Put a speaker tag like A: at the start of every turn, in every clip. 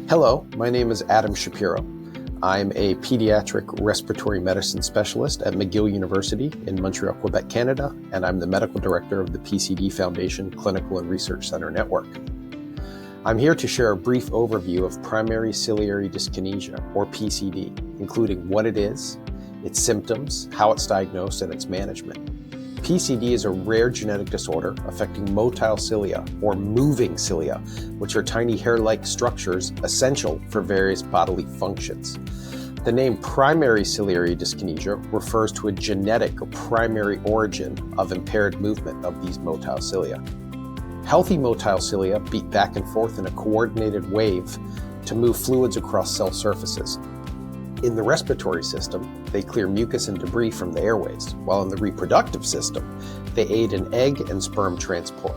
A: Hello, my name is Adam Shapiro. I'm a pediatric respiratory medicine specialist at McGill University in Montreal, Quebec, Canada, and I'm the medical director of the PCD Foundation Clinical and Research Center Network. I'm here to share a brief overview of primary ciliary dyskinesia, or PCD, including what it is, its symptoms, how it's diagnosed, and its management. PCD is a rare genetic disorder affecting motile cilia, or moving cilia, which are tiny hair-like structures essential for various bodily functions. The name primary ciliary dyskinesia refers to a genetic or primary origin of impaired movement of these motile cilia. Healthy motile cilia beat back and forth in a coordinated wave to move fluids across cell surfaces. In the respiratory system, they clear mucus and debris from the airways, while in the reproductive system, they aid in egg and sperm transport.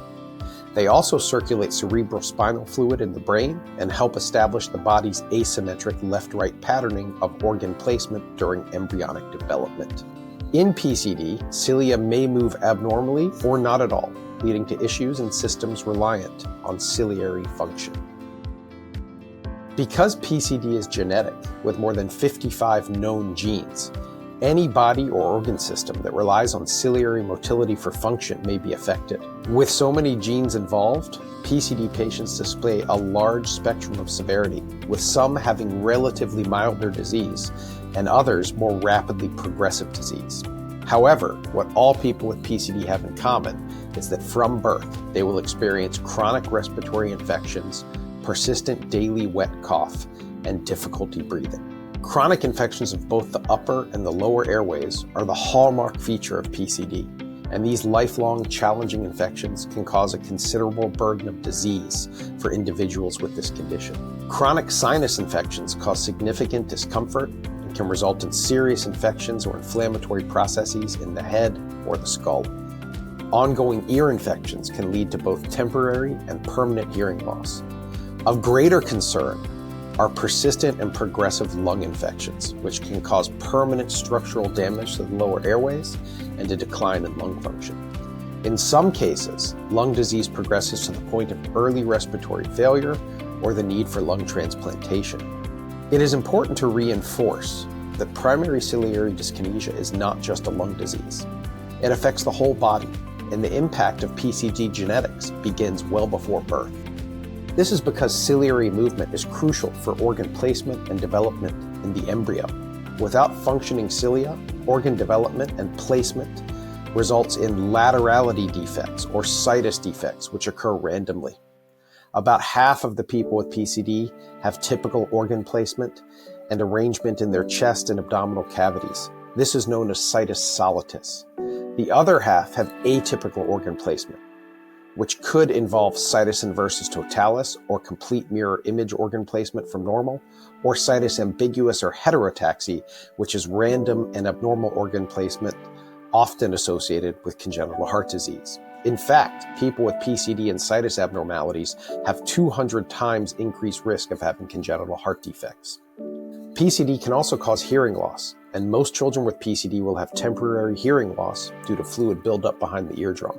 A: They also circulate cerebrospinal fluid in the brain and help establish the body's asymmetric left-right patterning of organ placement during embryonic development. In PCD, cilia may move abnormally or not at all, leading to issues in systems reliant on ciliary function. Because PCD is genetic, with more than 55 known genes, any body or organ system that relies on ciliary motility for function may be affected. With so many genes involved, PCD patients display a large spectrum of severity, with some having relatively milder disease and others more rapidly progressive disease. However, what all people with PCD have in common is that from birth, they will experience chronic respiratory infections, persistent daily wet cough, and difficulty breathing. Chronic infections of both the upper and the lower airways are the hallmark feature of PCD, and these lifelong challenging infections can cause a considerable burden of disease for individuals with this condition. Chronic sinus infections cause significant discomfort and can result in serious infections or inflammatory processes in the head or the skull. Ongoing ear infections can lead to both temporary and permanent hearing loss. Of greater concern are persistent and progressive lung infections, which can cause permanent structural damage to the lower airways and a decline in lung function. In some cases, lung disease progresses to the point of early respiratory failure or the need for lung transplantation. It is important to reinforce that primary ciliary dyskinesia is not just a lung disease. It affects the whole body, and the impact of PCD genetics begins well before birth. This is because ciliary movement is crucial for organ placement and development in the embryo. Without functioning cilia, organ development and placement results in laterality defects or situs defects, which occur randomly. About half of the people with PCD have typical organ placement and arrangement in their chest and abdominal cavities. This is known as situs solitis. The other half have atypical organ placement, which could involve situs inversus totalis or complete mirror image organ placement from normal, or situs ambiguous or heterotaxy, which is random and abnormal organ placement often associated with congenital heart disease. In fact, people with PCD and situs abnormalities have 200 times increased risk of having congenital heart defects. PCD can also cause hearing loss, and most children with PCD will have temporary hearing loss due to fluid buildup behind the eardrum.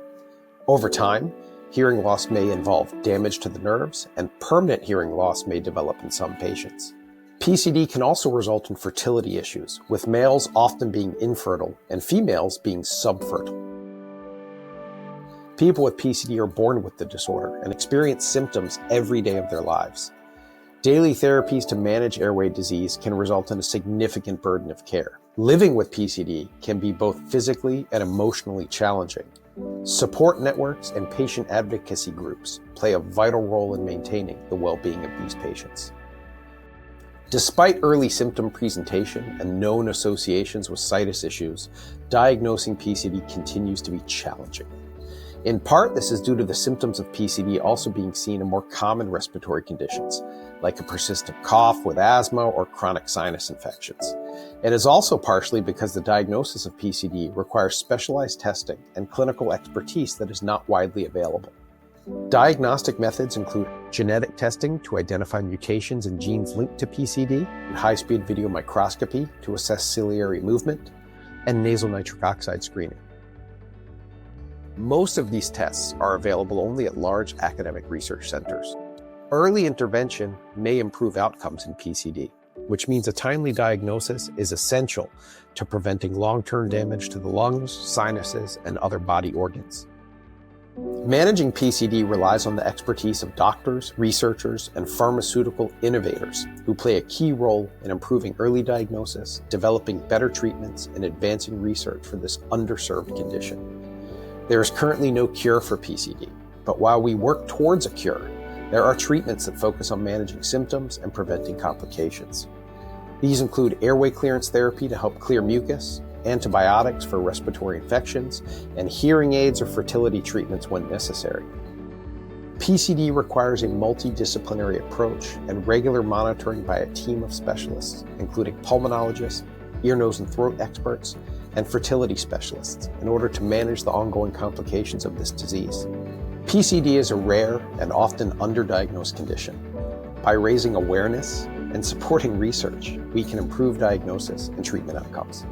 A: Over time, hearing loss may involve damage to the nerves, and permanent hearing loss may develop in some patients. PCD can also result in fertility issues, with males often being infertile and females being subfertile. People with PCD are born with the disorder and experience symptoms every day of their lives. Daily therapies to manage airway disease can result in a significant burden of care. Living with PCD can be both physically and emotionally challenging. Support networks and patient advocacy groups play a vital role in maintaining the well-being of these patients. Despite early symptom presentation and known associations with situs issues, diagnosing PCD continues to be challenging. In part, this is due to the symptoms of PCD also being seen in more common respiratory conditions, like a persistent cough with asthma or chronic sinus infections. It is also partially because the diagnosis of PCD requires specialized testing and clinical expertise that is not widely available. Diagnostic methods include genetic testing to identify mutations in genes linked to PCD, and high-speed video microscopy to assess ciliary movement, and nasal nitric oxide screening. Most of these tests are available only at large academic research centers. Early intervention may improve outcomes in PCD, which means a timely diagnosis is essential to preventing long-term damage to the lungs, sinuses, and other body organs. Managing PCD relies on the expertise of doctors, researchers, and pharmaceutical innovators who play a key role in improving early diagnosis, developing better treatments, and advancing research for this underserved condition. There is currently no cure for PCD, but while we work towards a cure, there are treatments that focus on managing symptoms and preventing complications. These include airway clearance therapy to help clear mucus, antibiotics for respiratory infections, and hearing aids or fertility treatments when necessary. PCD requires a multidisciplinary approach and regular monitoring by a team of specialists, including pulmonologists, ear, nose, and throat experts, and fertility specialists, in order to manage the ongoing complications of this disease. PCD is a rare and often underdiagnosed condition. By raising awareness and supporting research, we can improve diagnosis and treatment outcomes.